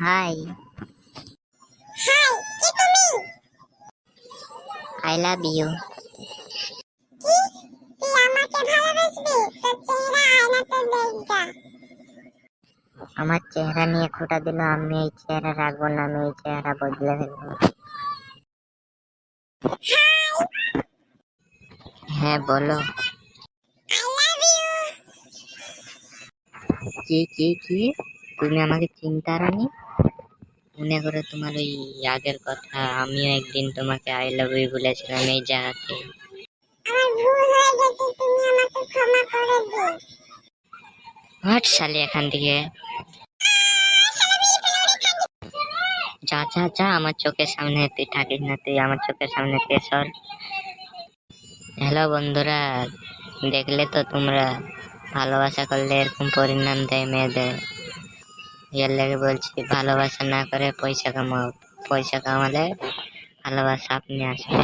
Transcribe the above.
High, hi, কে তুমি? I love you. কি? তুই আমাকে ভালোবাসবি? তোর চেহারা আয়নাতে দেখগা। আমার চেহারা নিয়ে খোঁটা দিল, আমি এই চেহারা রাখবো না, আমি এই চেহারা বদলে ফেলবো। হ্যাঁ বলো। I love you. কি কি কি? তুমি আমাকে চিনতে পারোনি? মনে করো তোমার ওই আগের কথা, আমিও একদিন তোমাকে আই লাভ ইউ বলেছিলাম এই জায়গাতে। আমার ভুল হয়ে গেছে, তুমি আমাকে ক্ষমা করে দিও। হাট শালি এখান থেকে, যা যা যা, আমার চোখের সামনে তুই থাকিস না, তুই আমার চোখের সামনে থেকে সর। হ্যালো বন্ধুরা, দেখলে তো তোমরা, ভালোবাসা করলে এরকম পরিণাম দেয় মেয়েদের। এর লেগে বলছি, ভালোবাসা না করে পয়সা কামাও, পয়সা কামালে ভালোবাসা আপনি আসবে।